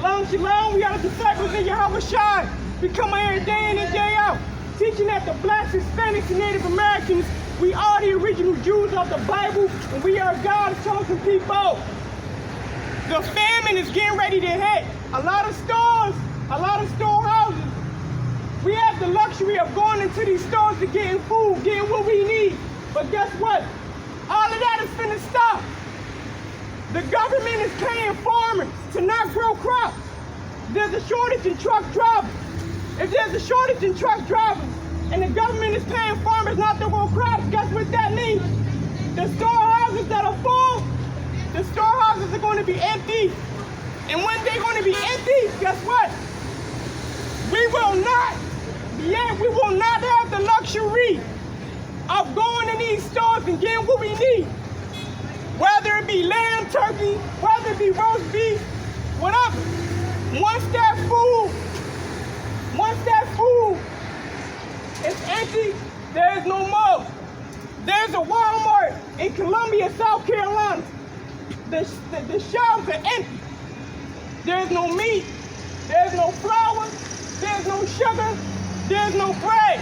Shalom, shalom. We are the disciples in Yahweh Shai. We come here day in and day out, teaching that the blacks, Hispanics, and Native Americans, we are the original Jews of the Bible, and we are God's chosen people. The famine is getting ready to hit. A lot of stores, a lot of storehouses. We have the luxury of going into these stores to getting food, getting what we need. But guess what? All of that is finna stop. The government is paying farmers to not grow crops. There's a shortage in truck drivers. If there's a shortage in truck drivers and the government is paying farmers not to grow crops, guess what that means? The storehouses that are full, the storehouses are going to be empty. And when they're going to be empty, guess what? We will not have the luxury of going in these stores and getting what we need. Whether it be lamb, turkey, whether it be roast beef, whatever. Once that food is empty, there is no more. There's a Walmart in Columbia, South Carolina. The shelves are empty. There's no meat, there's no flour, there's no sugar, there's no bread.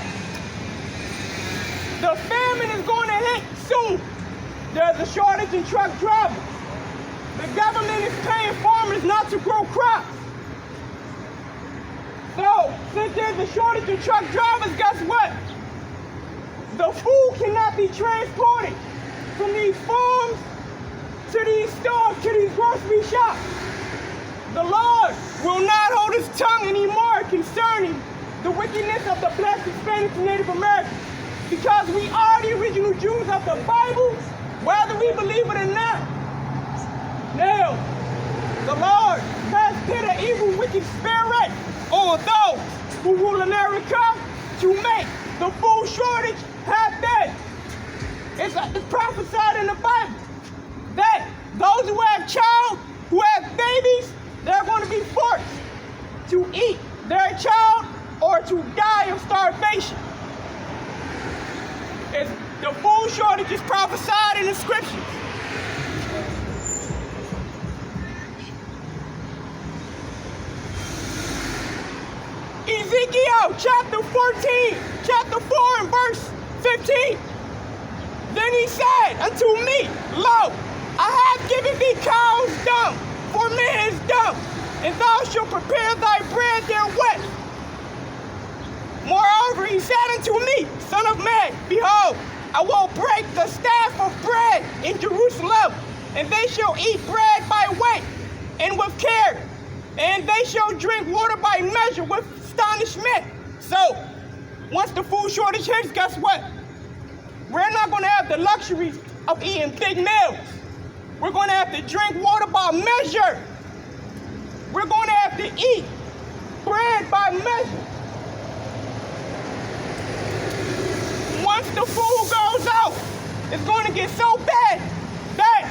The famine is going to hit soon. There's a shortage in truck drivers. The government is paying farmers not to grow crops. So, since there's a shortage in truck drivers, guess what? The food cannot be transported from these farms to these stores, to these grocery shops. The Lord will not hold his tongue anymore concerning the wickedness of the blacks, Hispanics, and Native Americans, because we are the original Jews of the Bible, whether we believe it or not. Now, the Lord has put an evil, wicked spirit on those who rule America to make the food shortage happen. It's prophesied in the Bible that those who have babies, they're going to be forced to eat their child or to die of starvation. The food shortage is prophesied in the scriptures. Ezekiel chapter 4 and verse 15. Then he said unto me, Lo, I have given thee cow's dung for man's dung, and thou shalt prepare thy bread therewith. Moreover, he said unto me, Son of man, behold, I will break the staff of bread in Jerusalem, and they shall eat bread by weight and with care, and they shall drink water by measure with astonishment. So, once the food shortage hits, guess what? We're not going to have the luxury of eating big meals. We're going to have to drink water by measure. We're going to have to eat bread by measure. Once the food goes out, it's going to get so bad that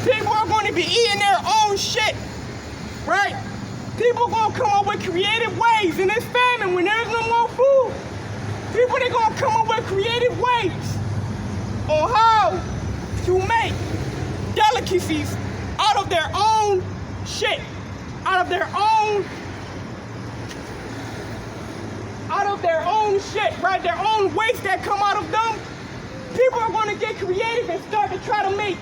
people are going to be eating their own shit, right? People are going to come up with creative ways in this famine when there's no more food. People are going to come up with creative ways on how to make delicacies out of their own shit, out of their own shit, right? Their own waste that come out of them. People are going to get creative and start to try to make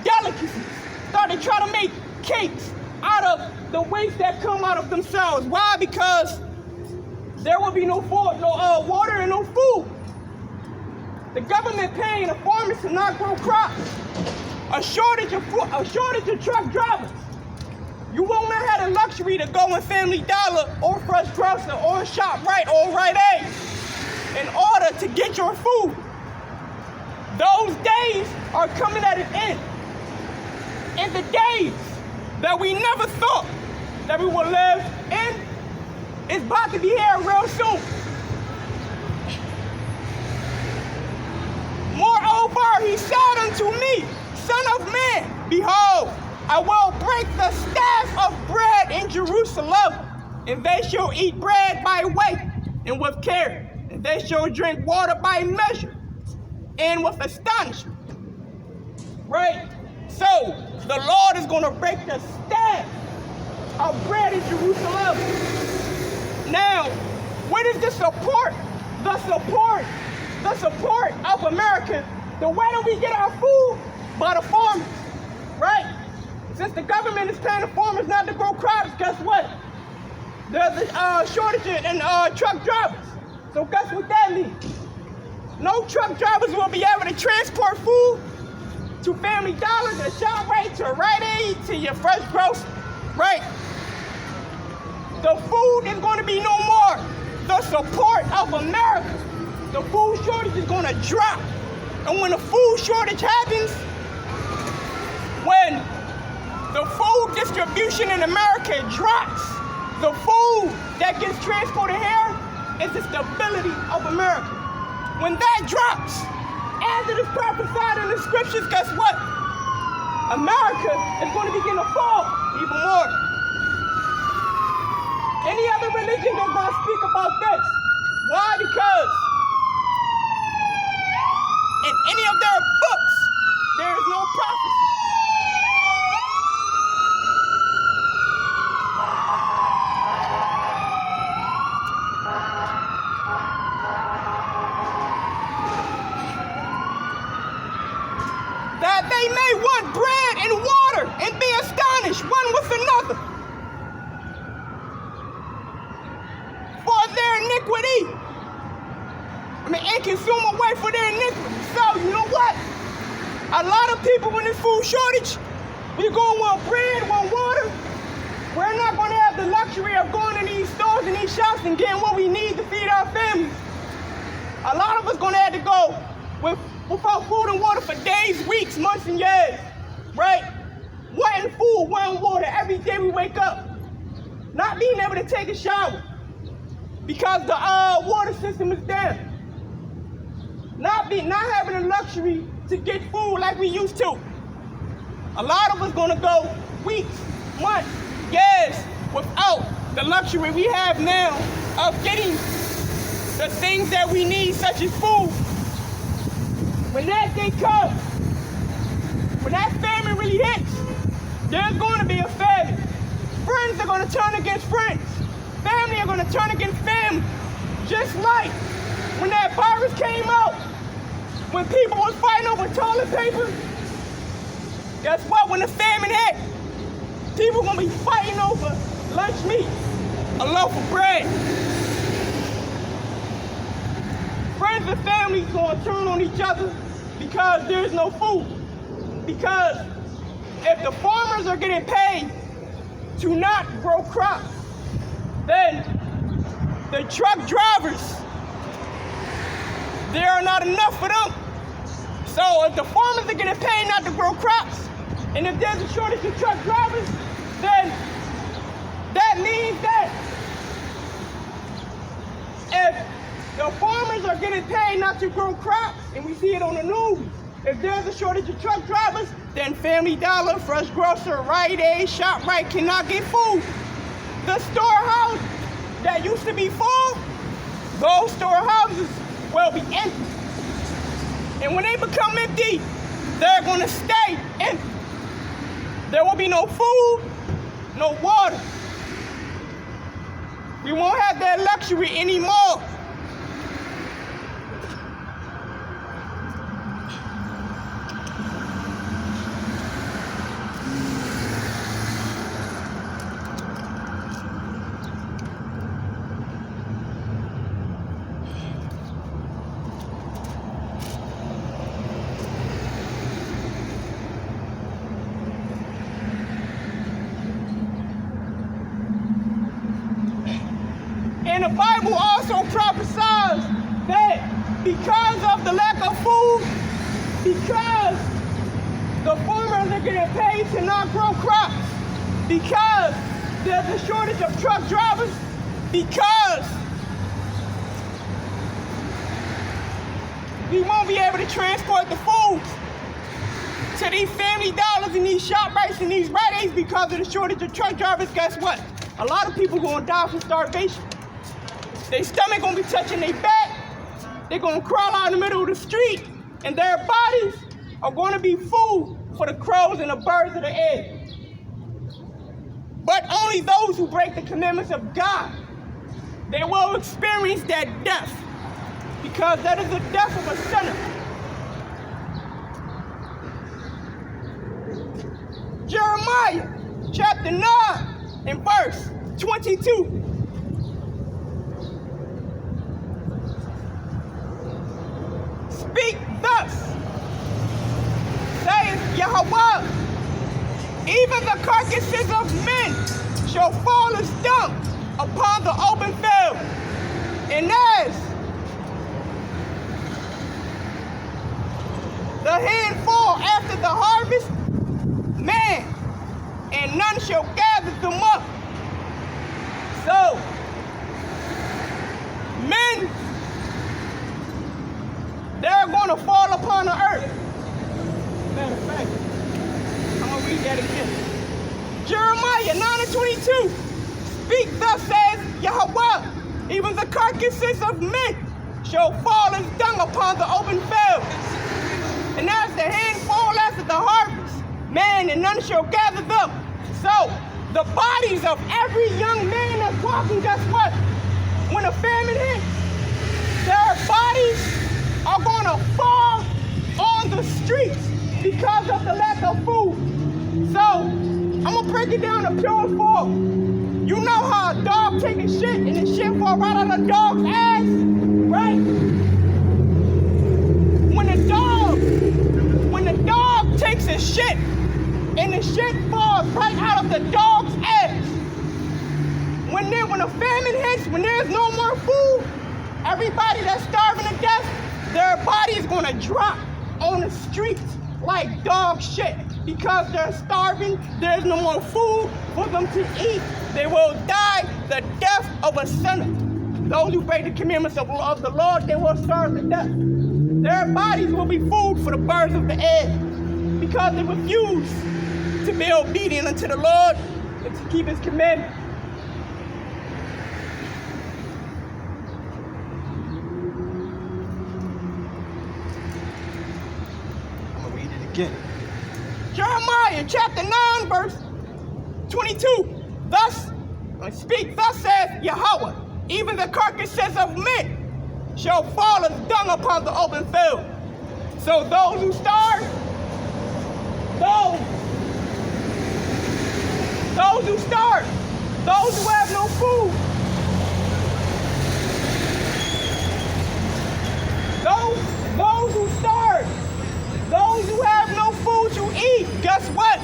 delicacies, start to try to make cakes out of the waste that come out of themselves. Why? Because there will be no food, no water and no food. The government paying the farmers to not grow crops. A shortage of truck drivers. You will not have the luxury to go in Family Dollar or Fresh Grocer or ShopRite or Rite Aid in order to get your food. Those days are coming at an end. And the days that we never thought that we would live in is about to be here real soon. Moreover, he said unto me, Son of man, behold, I will break the staff of bread in Jerusalem, and they shall eat bread by weight and with care, and they shall drink water by measure. and with astonishment. Right? So, the Lord is going to break the staff of bread in Jerusalem. Now, what is the support? The support of America. The way that we get our food? By the farmers. Right? Since the government is paying the farmers not to grow crops, guess what? There's a shortage in truck drivers. So guess what that means? No truck drivers will be able to transport food to Family Dollar, to ShopRite, to Rite Aid, to your fresh grocery. Right? The food is going to be no more. The support of America. The food shortage is going to drop. And when the food shortage happens, when the food distribution in America drops, the food that gets transported here is the stability of America. When that drops, as it is prophesied in the scriptures, guess what? America is going to begin to fall even more. Any other religion does not speak about this. Why? Because in any of their books, there is no prophecy. That they may want bread and water and be astonished one with another for their iniquity. And consume away for their iniquity. So, you know what? A lot of people in this food shortage, we're going to want bread, want water. We're not going to have the luxury of going to these stores and these shops and getting what we need to feed our families. A lot of us going to have to go without food and water for days, weeks, months, and years, right? Wanting food, wanting water every day we wake up. Not being able to take a shower because the water system is down. Not having the luxury to get food like we used to. A lot of us gonna go weeks, months, years without the luxury we have now of getting the things that we need, such as food. When that day comes, when that famine really hits, there's going to be a famine. Friends are going to turn against friends. Family are going to turn against family. Just like when that virus came out, when people was fighting over toilet paper, guess what? When the famine hit, people are going to be fighting over lunch meat, a loaf of bread. Friends and families going to turn on each other because there's no food. Because if the farmers are getting paid to not grow crops, then the truck drivers, there are not enough for them. So if the farmers are getting paid not to grow crops, and if there's a shortage of truck drivers, then that means that if the farmers are getting paid not to grow crops, and we see it on the news, if there's a shortage of truck drivers, then Family Dollar, Fresh Grocer, Rite Aid, ShopRite cannot get food. The storehouse that used to be full, those storehouses will be empty. And when they become empty, they're going to stay empty. There will be no food, no water. We won't have that luxury anymore. And the Bible also prophesies that because of the lack of food, because the farmers are getting paid to not grow crops, because there's a shortage of truck drivers, because we won't be able to transport the food to these Family Dollars and these ShopRites and these Rite Aids because of the shortage of truck drivers. Guess what? A lot of people gonna die from starvation. Their stomach gonna be touching their back. They're gonna crawl out in the middle of the street and their bodies are going to be food for the crows and the birds of the air. But only those who break the commandments of God, they will experience that death, because that is the death of a sinner. Jeremiah chapter 9 and verse 22. Speak thus, saith Yahweh, even the carcasses of men shall fall as dung upon the open field, and as the hand fall after the harvest, man, and none shall gather them up. So, men, they're going to fall upon the earth. Matter of fact, I'm going to read that again. Jeremiah 9:22. Speak thus says Yahweh, even the carcasses of men shall fall as dung upon the open field. And as the hand fall after the harvest, man, and none shall gather them. So, the bodies of every young man that's walking, guess what? When a famine hits, their bodies are going to fall on the streets because of the lack of food. So, I'm going to break it down to pure fall. You know how a dog take a shit and the shit fall right out of a dog's ass, right? When the dog takes a shit and the shit falls right out of the dog's ass, when a famine hits, when there's no more food, everybody that's starving to death, their body is going to drop on the streets like dog shit. Because they're starving, there's no more food for them to eat. They will die the death of a sinner. Those who break the commandments of the Lord, they will starve to death. Their bodies will be food for the birds of the air, because they refuse to be obedient unto the Lord and to keep his commandments. I'm going to read it again. Jeremiah chapter 9 verse 22. Thus saith Yahweh, even the carcasses of men shall fall as dung upon the open field. So those who starve, those who have no food, those who starve, those who have no food to eat, guess what?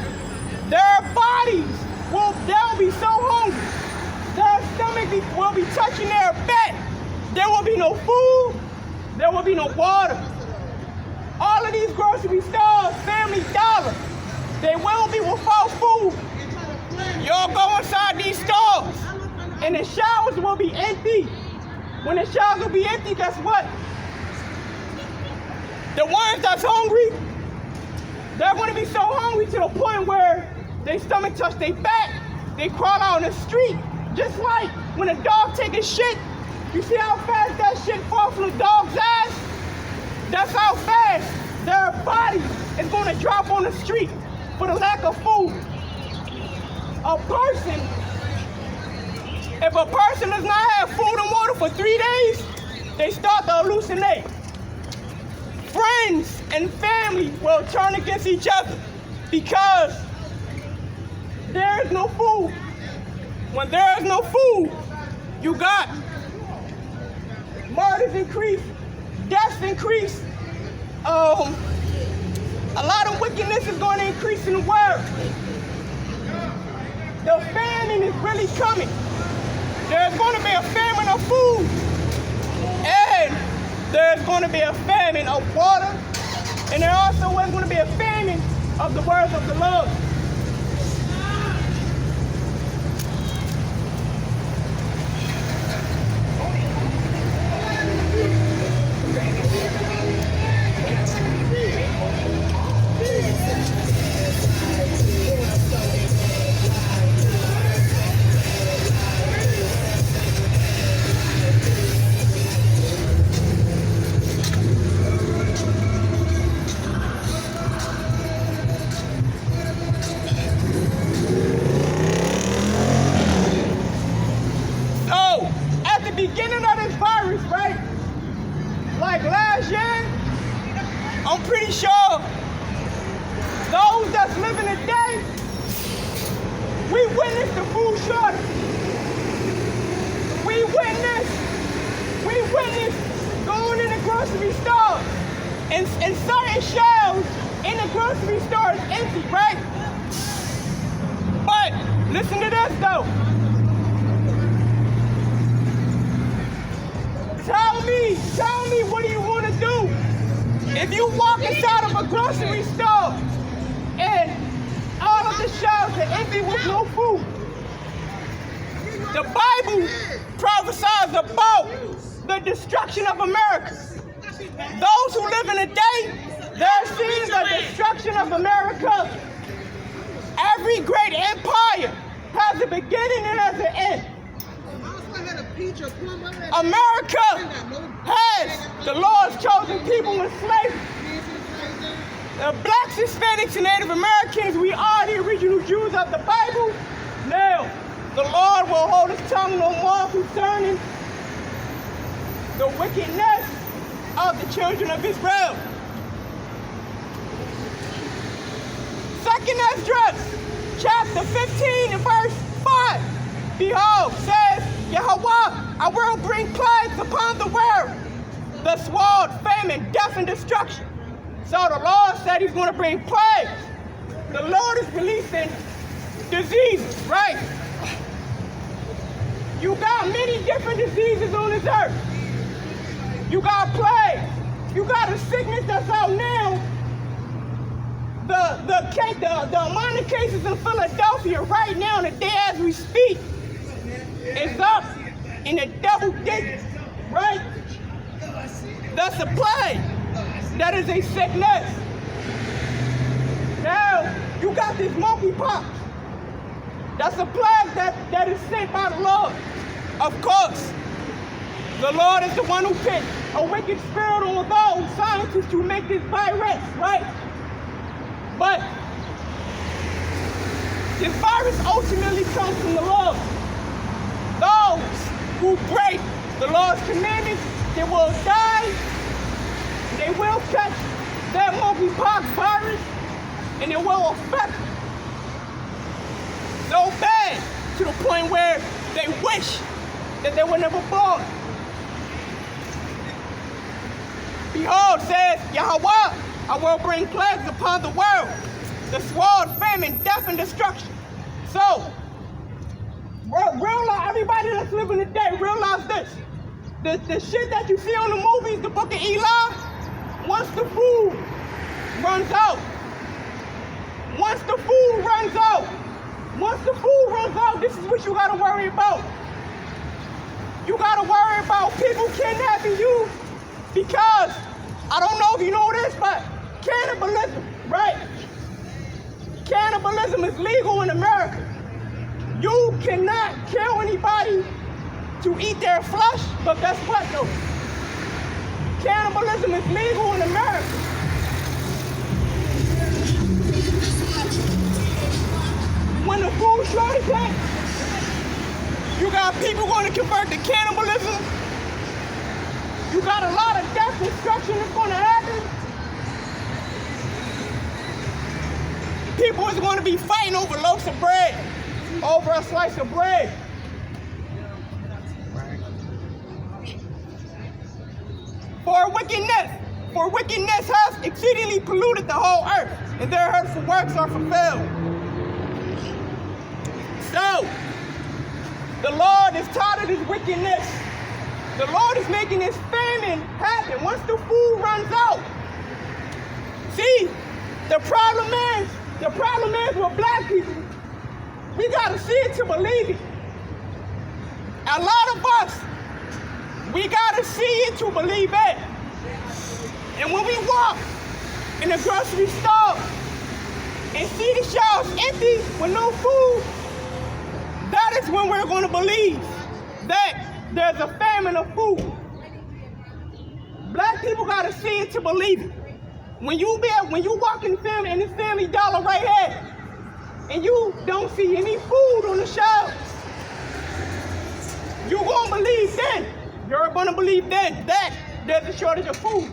Their bodies they'll be so hungry. Their stomach will be touching their back. There will be no food. There will be no water. All of these grocery stores, Family Dollar, they will be without food. You'll go inside these stores, and the showers will be empty. When the showers will be empty, guess what? The ones that's hungry, they're going to be so hungry to the point where their stomach touch their back, they crawl out on the street. Just like when a dog take a shit, you see how fast that shit falls from the dog's ass? That's how fast their body is going to drop on the street for the lack of food. If a person does not have food and water for 3 days, they start to hallucinate. Friends and family will turn against each other because there is no food. When there is no food, you got murders increase, deaths increase. A lot of wickedness is going to increase in the world. The famine is really coming. There's going to be a famine of food, and there's going to be a famine of water, and there also is going to be a famine of the words of the Lord. I'm pretty sure those that's living today, we witnessed the food shortage. We witnessed going in the grocery store and certain shelves in the grocery store is empty, right? But listen to this though. Tell me what do you want to do? If you walk inside of a grocery store and all of the shelves are empty with no food, the Bible prophesies about the destruction of America. Those who live in a day, they're seeing the destruction of America. Every great empire has a beginning and has an end. America has the Lord's chosen people in slavery. The blacks, Hispanics, and Native Americans, we are the original Jews of the Bible. Now, the Lord will hold his tongue no more concerning the wickedness of the children of Israel. Second Esdras, chapter 15 and verse 5. Behold, says Yahweh, I will bring plagues upon the world, the sword, famine, death, and destruction. So the Lord said he's going to bring plagues. The Lord is releasing diseases, right? You got many different diseases on this earth. You got plague. You got a sickness that's out now. The amount of cases in Philadelphia right now, the day as we speak, is up in the double digits, right? That's a plague. That is a sickness. Now, you got this monkeypox. That's a plague that is sent by the Lord. Of course, the Lord is the one who put a wicked spirit on those scientists to make this virus, right? But this virus ultimately comes from the Lord. Those who break the Lord's commandments, they will die. They will catch that monkeypox virus, and it will affect them so bad to the point where they wish that they were never born. Behold, says Yahweh, I will bring plagues upon the world, the sword, famine, death, and destruction. So, realize, everybody that's living today, realize this. The shit that you see on the movies, the book of Eli, once the food runs out, this is what you gotta worry about. You gotta worry about people kidnapping you because, I don't know if you know this, but cannibalism, right? Cannibalism is legal in America. You cannot kill anybody to eat their flesh, but guess what though? Cannibalism is legal in America. When the food shortage hit, you got people going to convert to cannibalism. You got a lot of death, destruction that's going to happen. People is going to be fighting over loaves of bread, over a slice of bread. For wickedness has exceedingly polluted the whole earth, and their hurtful works are fulfilled. So, the Lord is tired of this wickedness. The Lord is making this famine happen once the food runs out. See, the problem is with black people, we gotta see it to believe it. A lot of us, we gotta see it to believe it. And when we walk in the grocery store and see the shelves empty with no food, that is when we're going to believe that there's a famine of food. Black people got to see it to believe it. When you walk in this Family Dollar right here, and you don't see any food on the shelves, you're going to believe then. You're going to believe then that there's a shortage of food.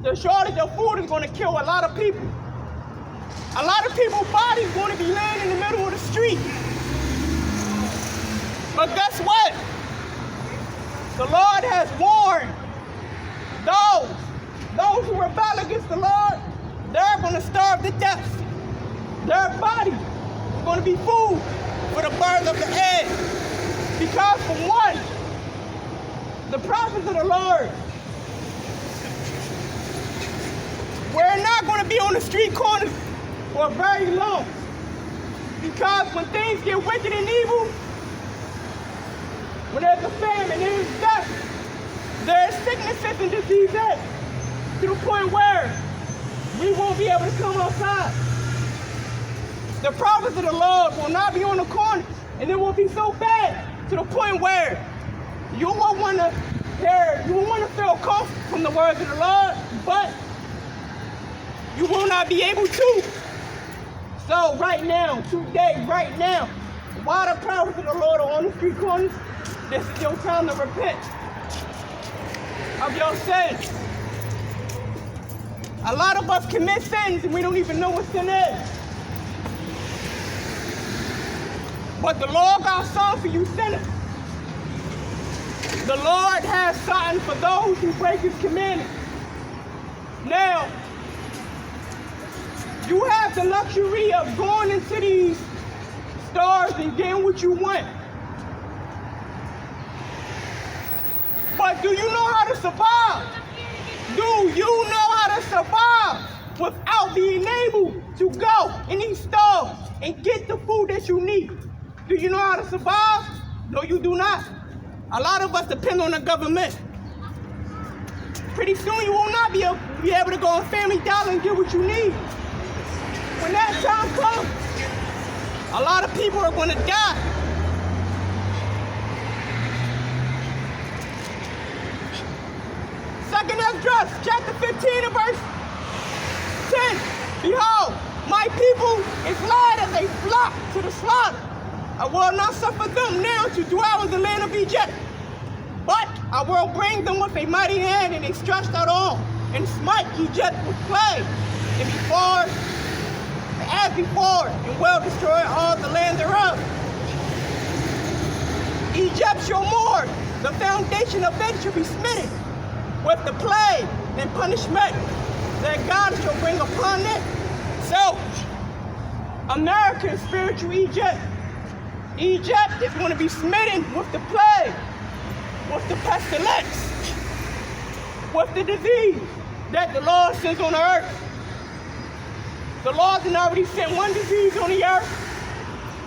the shortage of food is going to kill a lot of people. A lot of people's bodies going to be laying in the middle of the street. But guess what? The Lord has warned those who rebel against the Lord, they're going to starve to death. Their body is going to be food for the birds of the air. Because for one, the prophets of the Lord, we're not going to be on the street corners for very long. Because when things get wicked and evil, when there's a famine, there's death, there's sicknesses and diseases, to the point where we won't be able to come outside. The prophets of the Lord will not be on the corners, and it will be so bad to the point where you won't want to hear, you won't want to feel comfort from the words of the Lord, but you will not be able to. So right now, today, right now, while the prophets of the Lord are on the street corners, this is your time to repent of your sins. A lot of us commit sins and we don't even know what sin is. But the Lord got something for you sinners. The Lord has something for those who break his commandments. Now, you have the luxury of going into these stores and getting what you want. But do you know how to survive? Do you know how to survive without being able to go in these stores and get the food that you need? Do you know how to survive? No, you do not. A lot of us depend on the government. Pretty soon you will not be able to go on Family Dollar and get what you need. When that time comes, a lot of people are going to die. Second Esdras, chapter 15 and verse 10. Behold, my people is led as a flock to the slaughter. I will not suffer them now to dwell in the land of Egypt, but I will bring them with a mighty hand and a stretched out arm, and smite Egypt with plague, and as before, and will destroy all the land thereof. Egypt shall mourn, the foundation of it shall be smitten with the plague and punishment that God shall bring upon it. So, America is spiritual Egypt. Egypt is going to be smitten with the plague, with the pestilence, with the disease that the Lord sends on the earth. The Lord had already sent one disease on the earth.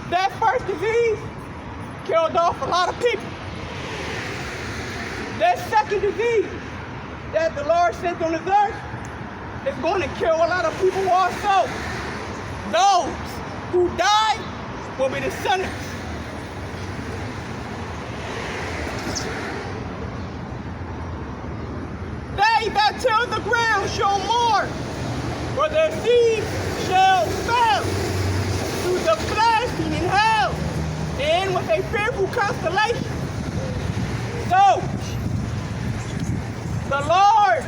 That first disease killed off a lot of people. That second disease that the Lord sent on this earth is going to kill a lot of people also. Those who die will be the sinners. They that till the ground shall mourn, for their seed shall fail through the blasting in hell, and with a fearful constellation. So, the Lord,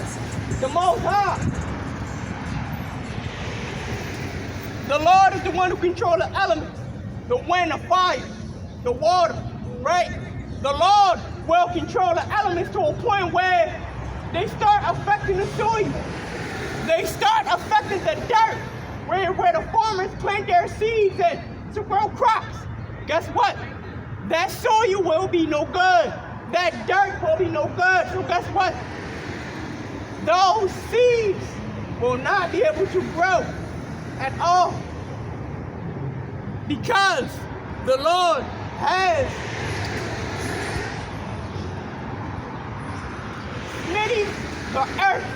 the Most High, the Lord is the one who controls the elements, the wind, the fire, the water, right? The Lord will control the elements to a point where they start affecting the soil. They start affecting the dirt, where the farmers plant their seeds and to grow crops. Guess what? That soil will be no good. That dirt will be no good. So guess what? Those seeds will not be able to grow at all, because the Lord has smitten the earth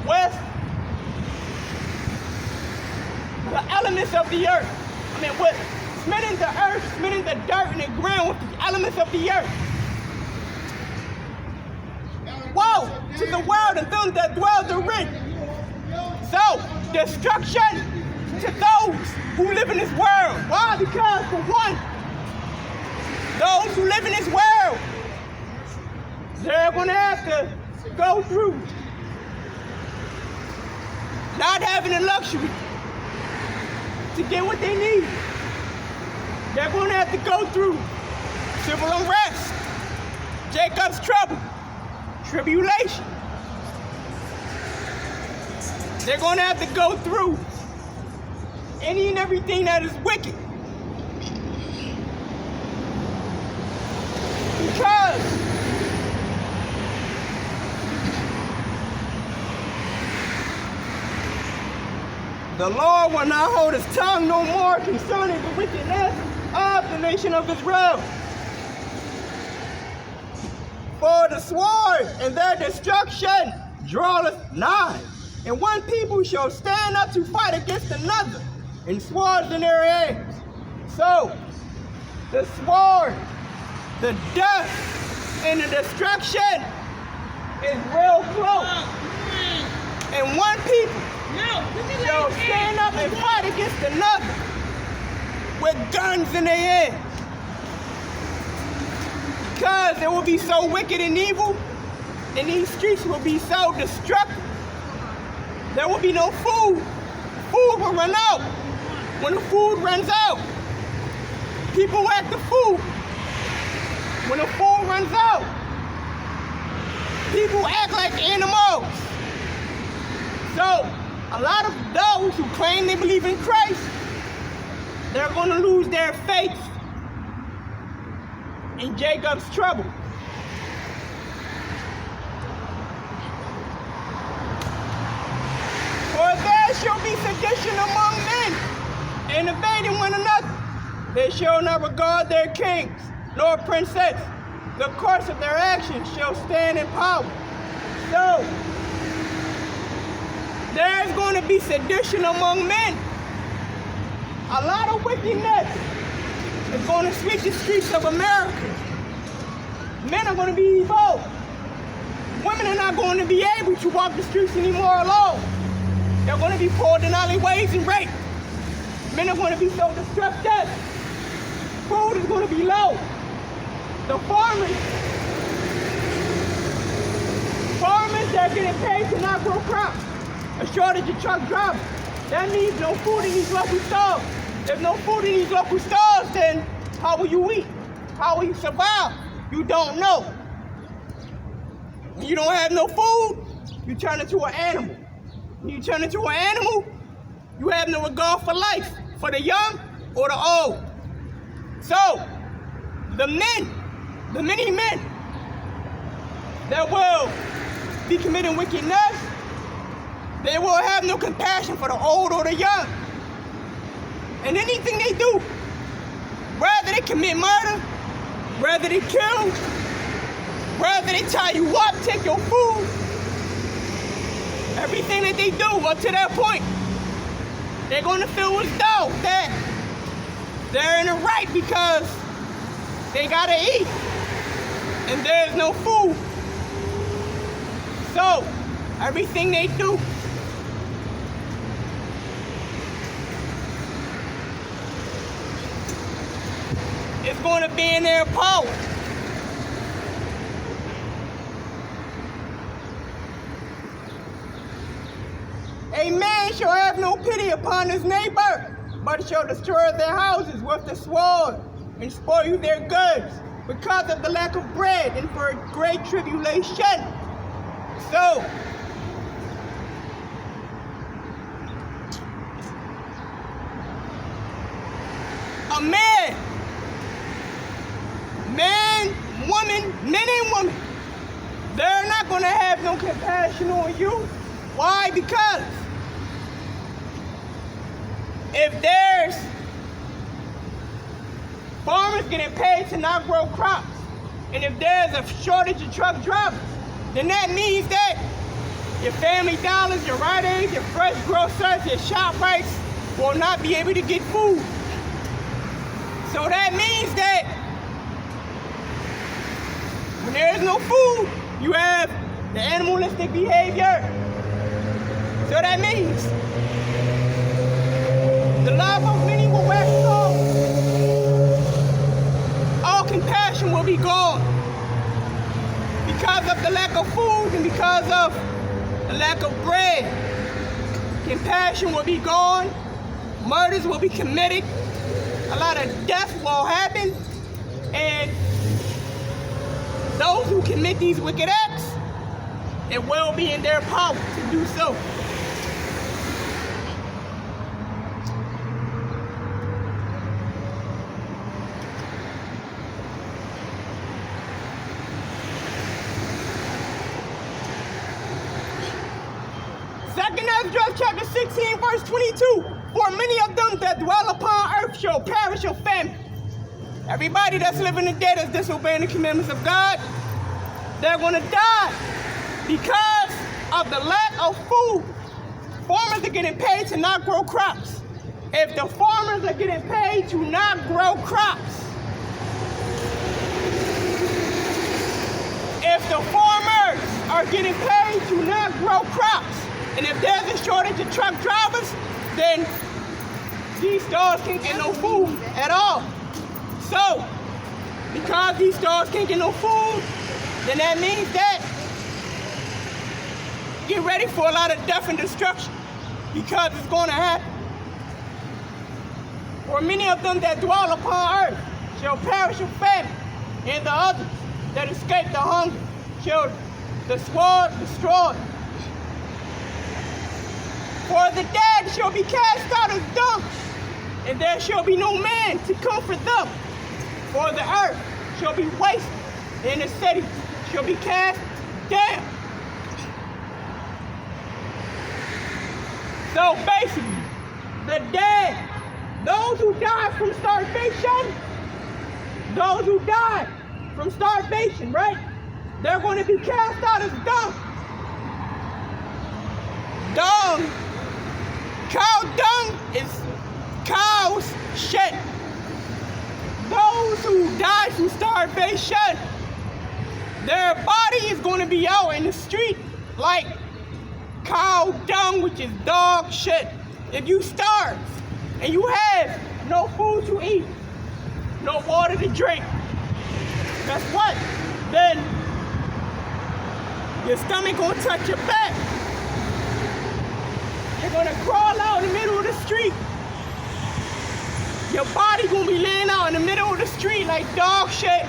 with the elements of the earth. With smitten the earth, smitten the dirt and the ground with the elements of the earth. Woe to the world and them that dwell therein. So, destruction to those who live in this world. Why? Because for one, those who live in this world, they're going to have to go through not having the luxury to get what they need. They're going to have to go through civil unrest, Jacob's trouble, tribulation. They're going to have to go through any and everything that is wicked. Because the Lord will not hold his tongue no more concerning the wickedness of the nation of Israel. For the sword and their destruction draweth nigh, and one people shall stand up to fight against another, and swords in their hands. So, the sword, the death, and the destruction is real close. And one people shall stand up and fight against another with guns in their hands. Because it will be so wicked and evil, and these streets will be so destructive. There will be no food. Food will run out. When the food runs out, people lack the food. When the food runs out, people act like animals. So, a lot of those who claim they believe in Christ, they're going to lose their faith in Jacob's trouble. For there shall be sedition among men, and invading one another. They shall not regard their kings, nor princes. The course of their actions shall stand in power. So, there's going to be sedition among men. A lot of wickedness is going to sweep the streets of America. Men are going to be evil. Women are not going to be able to walk the streets anymore alone. They're going to be pulled in alleyways and raped. Men are going to be so destructive. Food is going to be low. The farmers that are getting paid to not grow crops. A shortage of truck drivers. That means no food in these local stores. If no food in these local stores, then how will you eat? How will you survive? You don't know. When you don't have no food, you turn into an animal. When you turn into an animal, you have no regard for life, for the young or the old. So, the many men that will be committing wickedness, they will have no compassion for the old or the young. And anything they do, whether they commit murder, whether they kill, whether they tie you up, take your food, everything that they do up to that point, they're going to feel as though that they're in the right because they gotta eat and there's no food. So, everything they do is going to be in their power. A man shall have no pity upon his neighbor, but shall destroy their houses with the sword and spoil their goods because of the lack of bread and for great tribulation. So, a man, men and women, they're not going to have no compassion on you. Why? Because if there's farmers getting paid to not grow crops, and if there's a shortage of truck drivers, then that means that your Family Dollars, your Rite Aids, your Fresh Grocers, your ShopRites will not be able to get food. So that means that when there is no food, you have the animalistic behavior. So that means the love of many will wax cold. All compassion will be gone because of the lack of food and because of the lack of bread. Compassion will be gone. Murders will be committed. A lot of death will happen. And those who commit these wicked acts, it will be in their power to do so. Exodus chapter 16, verse 22. For many of them that dwell upon earth shall perish of famine. Everybody that's living today that's disobeying the commandments of God, they're going to die because of the lack of food. Farmers are getting paid to not grow crops. If the farmers are getting paid to not grow crops, if the farmers are getting paid to not grow crops, and if there's a shortage of truck drivers, then these stores can't get no food at all. So, because these stores can't get no food, then that means that get ready for a lot of death and destruction, because it's going to happen. For many of them that dwell upon earth shall perish of famine, and the others that escape the hunger shall the sword destroy. For the dead shall be cast out as dung, and there shall be no man to comfort them. For the earth shall be wasted, and the city shall be cast down. So basically, the dead, those who died from starvation, right? They're going to be cast out as dung. Dung. Cow dung is cow's shit. Those who died from starvation, their body is going to be out in the street like cow dung, which is dog shit. If you starve and you have no food to eat, no water to drink, guess what? Then your stomach gonna touch your back. You're gonna crawl out in the middle of the street. Your body gonna be laying out in the middle of the street like dog shit.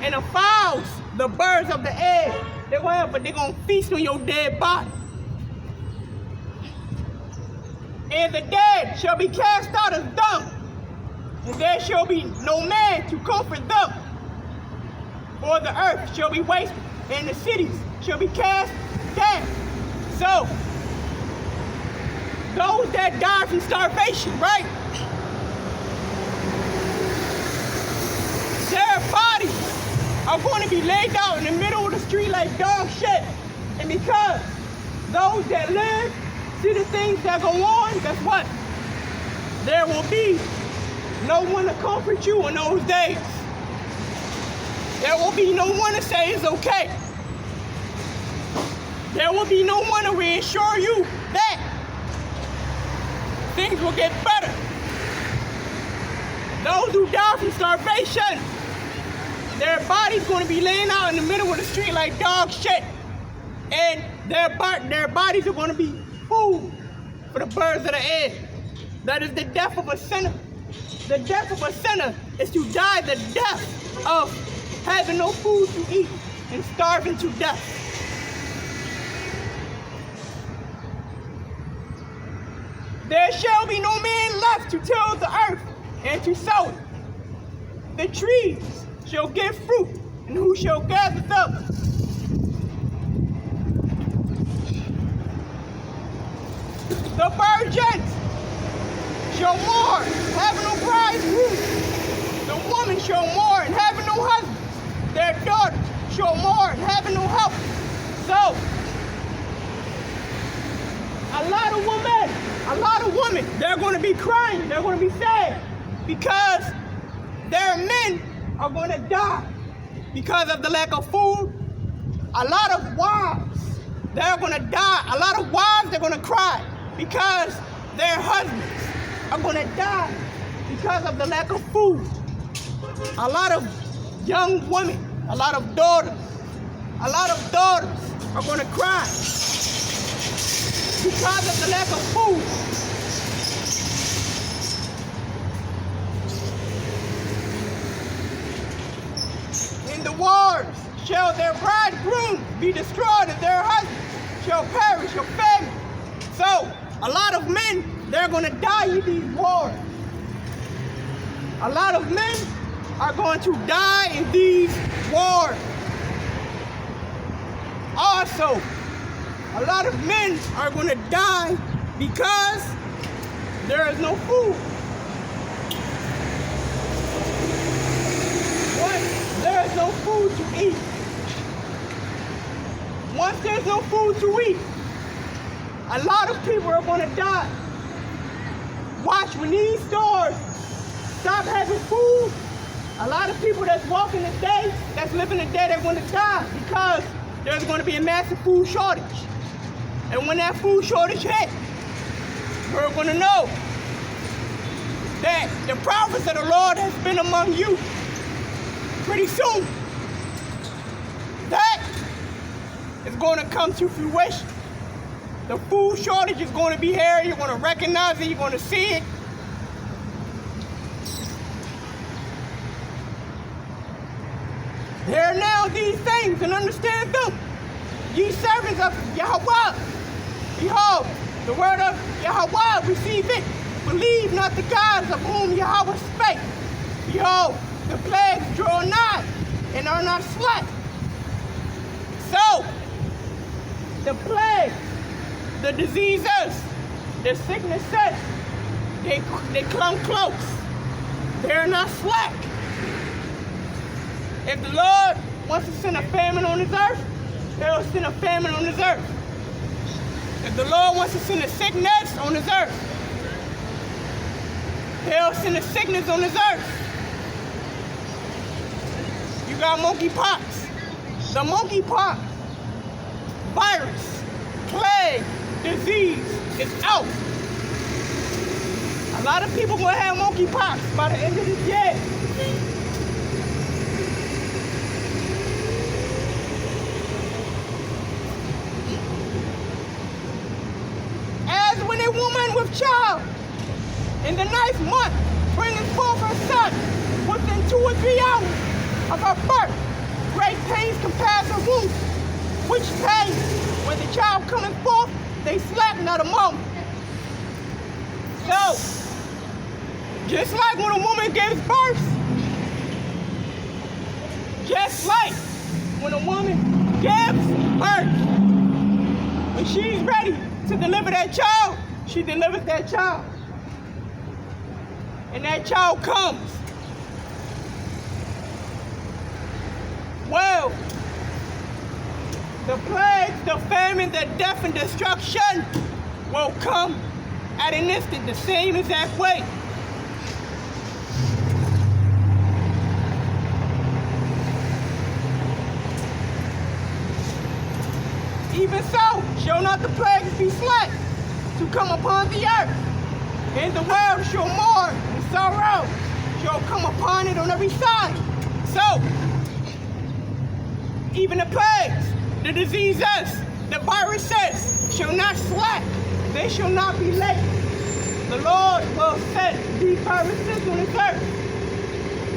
And the fowls, the birds of the air, they're gonna feast on your dead body. And the dead shall be cast out as dung, and there shall be no man to comfort them. For the earth shall be wasted, and the cities shall be cast down. So, those that die from starvation, right? Their bodies are going to be laid out in the middle of the street like dog shit. And because those that live see the things that go on, guess what? There will be no one to comfort you in those days. There will be no one to say it's okay. There will be no one to reassure you that things will get better. Those who die from starvation, their body's going to be laying out in the middle of the street like dog shit. And their bodies are going to be food for the birds of the air. That is the death of a sinner. The death of a sinner is to die the death of having no food to eat and starving to death. There shall be no man left to till the earth and to sow it. The trees shall give fruit, and who shall gather them? The virgins shall mourn, having no bridegroom. The woman shall mourn, having no husband. Their daughters shall mourn, having no help. So, a lot of women, they're going to be crying, they're going to be sad, because their men are going to die because of the lack of food. A lot of wives, they're going to die. A lot of wives, they're going to cry because their husbands are going to die because of the lack of food. A lot of young women, a lot of daughters are going to cry because of the lack of food. In the wars shall their bridegroom be destroyed, and their husbands shall perish of famine. So, a lot of men, they're going to die in these wars. A lot of men are going to die in these wars. Also, a lot of men are going to die because there is no food. Once there is no food to eat. Once there's no food to eat, a lot of people are going to die. Watch, when these stores stop having food, a lot of people that's walking the day, that's living the day, they're going to die because there's going to be a massive food shortage. And when that food shortage hits, we're going to know that the prophets of the Lord has been among you pretty soon. That is going to come to fruition. The food shortage is going to be here. You're going to recognize it. You're going to see it. Hear now these things and understand them. Ye servants of Yahweh, behold, the word of Yahweh, receive it. Believe not the gods of whom Yahweh spake. Behold, the plagues draw nigh and are not slack. So, the plagues, the diseases, the sicknesses, they come close. They're not slack. If the Lord wants to send a famine on this earth, He'll send a famine on this earth. If the Lord wants to send a sickness on this earth, He'll send a sickness on this earth. You got monkeypox. The monkeypox virus, plague, disease is out. A lot of people gonna have monkeypox by the end of this year. As when a woman with child in the ninth month bringing forth her son within 2 or 3 hours of her birth, great pains compass her womb, which pain, when the child cometh forth, they slack not a moment. So, just like when a woman gives birth, just like when a woman gives birth, when she's ready to deliver that child, she delivers that child. And that child comes. Well, the plagues, the famine, the death, and destruction will come at an instant, the same exact way. Even so, shall not the plagues be slack to come upon the earth, and the world shall mourn, and sorrow shall come upon it on every side. So, even the plagues, the diseases, the viruses shall not slack. They shall not be late. The Lord will send these viruses on this earth.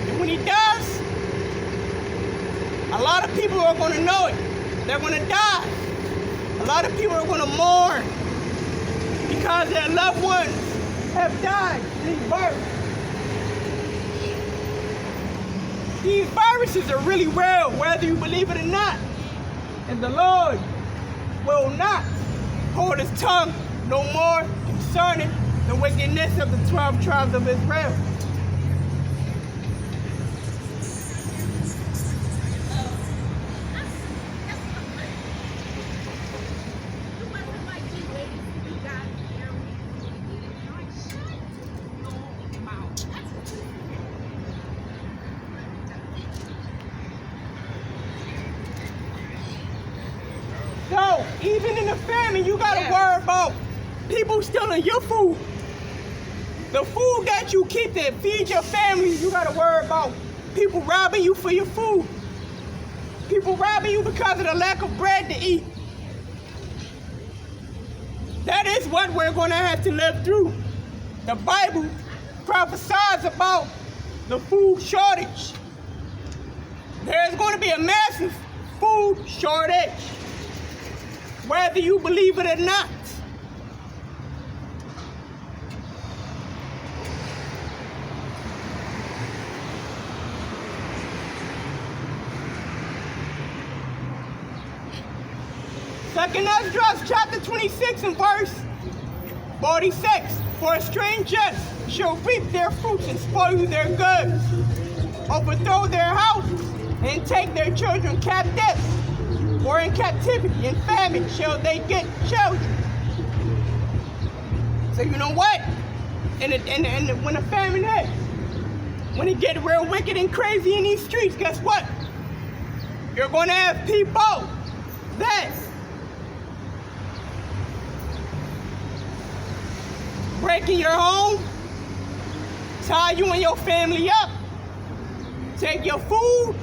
And when He does, a lot of people are going to know it. They're going to die. A lot of people are going to mourn because their loved ones have died in these viruses. These viruses are really real, whether you believe it or not. And the Lord will not hold His tongue no more concerning the wickedness of the 12 tribes of Israel. So, even in the famine, you gotta worry about people stealing your food. The food that you keep to feed your family, you gotta worry about people robbing you for your food. People robbing you because of the lack of bread to eat. That is what we're going to have to live through. The Bible prophesies about the food shortage. There's going to be a massive food shortage, whether you believe it or not. Second Esdras chapter 26 and verse 46. For strangers shall reap their fruits and spoil their goods, overthrow their houses, and take their children captives. For in captivity and famine shall they get children. So you know what? And when the famine hits, when it gets real wicked and crazy in these streets, guess what? You're going to have people that breaking your home, tie you and your family up, take your food,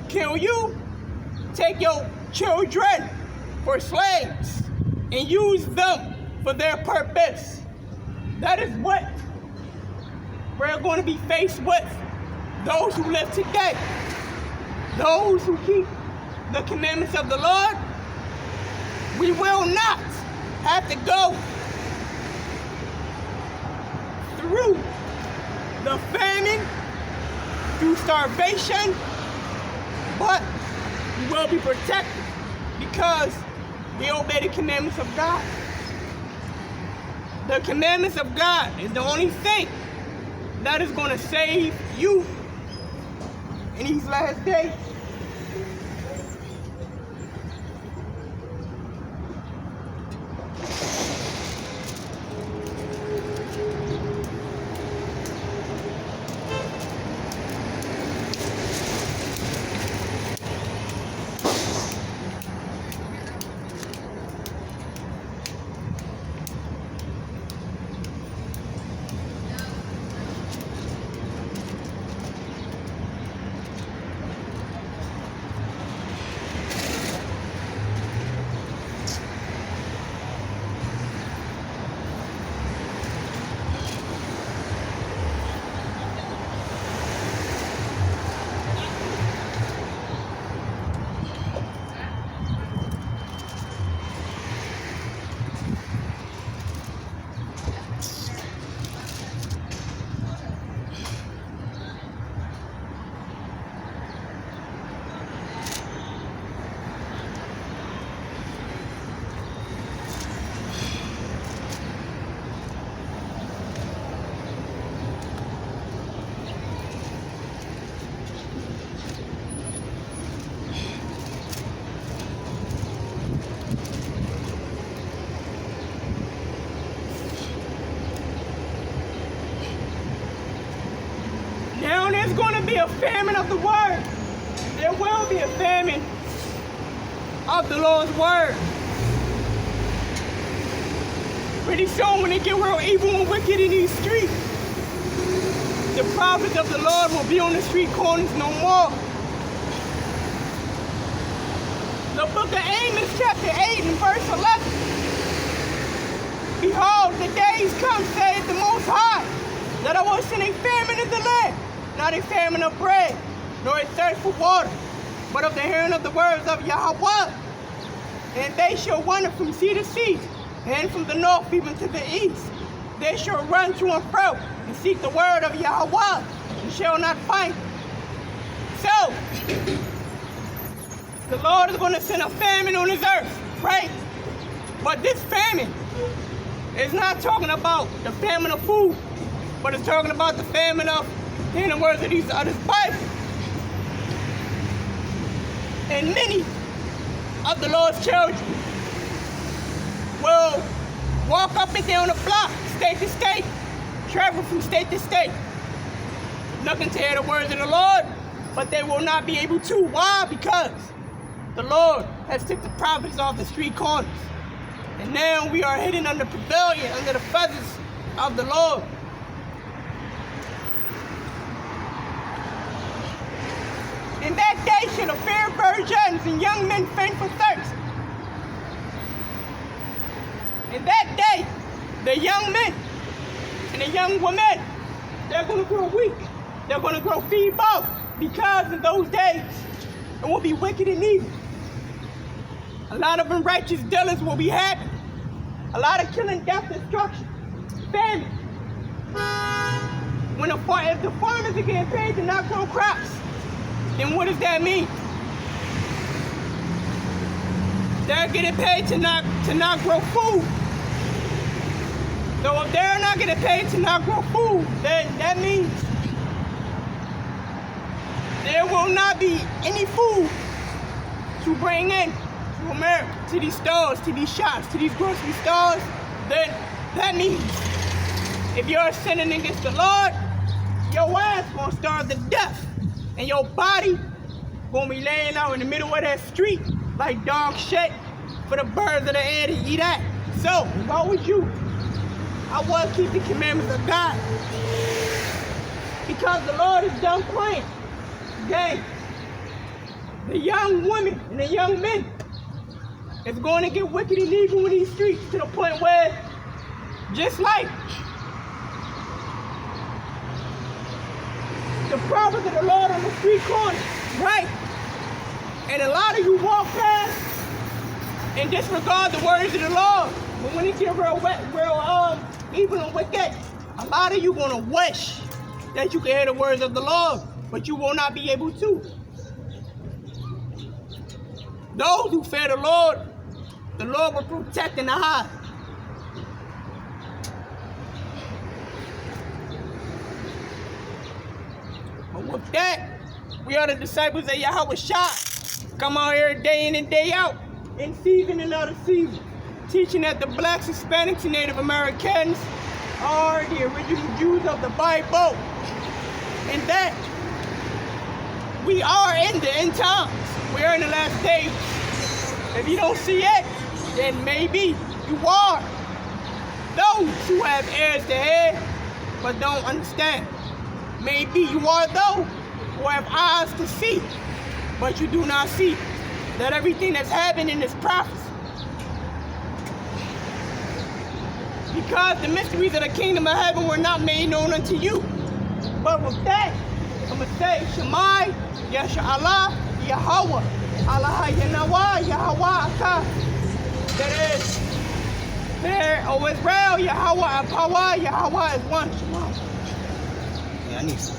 kill you, take your children for slaves, and use them for their purpose. That is what we're going to be faced with. Those who live today, those who keep the commandments of the Lord, we will not have to go through the famine, through starvation, but we will be protected because we obey the commandments of God. The commandments of God is the only thing that is going to save you in these last days. There's going to be a famine of the word. There will be a famine of the Lord's word. Pretty soon when it get real evil and wicked in these streets, the prophets of the Lord will be on the street corners no more. The book of Amos chapter 8 and verse 11. Behold, the days come, saith the Most High, that I will send a famine in the land, not a famine of bread, nor a thirst for water, but of the hearing of the words of Yahweh. And they shall wander from sea to sea, and from the north even to the east. They shall run to and fro, and seek the word of Yahweh, and shall not find it. So, the Lord is going to send a famine on his earth, right? But this famine is not talking about the famine of food, but it's talking about the famine of hearing the words of this Bible. And many of the Lord's children will walk up and down the block, state to state, travel from state to state, looking to hear the words of the Lord, but they will not be able to. Why? Because the Lord has took the prophets off the street corners. And now we are hidden under pavilion, under the feathers of the Lord. In that day shall the fair virgins and young men faint for thirst. In that day, the young men and the young women, they're going to grow weak. They're going to grow feeble, because in those days, it will be wicked and evil. A lot of unrighteous dealings will be happening. A lot of killing, death, destruction, famine. If the farmers are getting paid to not grow crops, then what does that mean? They're getting paid to not grow food. So if they're not getting paid to not grow food, then that means there will not be any food to bring in to America, to these stores, to these shops, to these grocery stores. Then that means if you're sinning against the Lord, your ass gonna starve to death, and your body gonna be laying out in the middle of that street like dog shit for the birds of the air to eat at. So, if I was you, I would keep the commandments of God, because the Lord is done playing. Okay? The young women and the young men is going to get wicked and evil in these streets, to the point where, just like the prophets of the Lord on the street corner, right? And a lot of you walk past and disregard the words of the Lord. But when it get real evil and wicked, a lot of you gonna wish that you can hear the words of the Lord, but you will not be able to. Those who fear the Lord will protect and hide. But with that, we are the disciples of Yahweh Shah. Come out here day in and day out, in season and out of season, teaching that the blacks, Hispanics, and Native Americans are the original Jews of the Bible, and that we are in the end times. We are in the last days. If you don't see it, then maybe you are. Those who have ears to hear but don't understand. Maybe you are those who have eyes to see, but you do not see that everything that's happening is prophecy. Because the mysteries of the kingdom of heaven were not made known unto you. But with that, I'm going to say, Shemai, Yasha'Allah, Yahweh, Allah Yanawa, Yahweh Akah. That is, there, O Israel, Yahweh Apawa, Yahweh is one. Shemai. Yeah, I need some.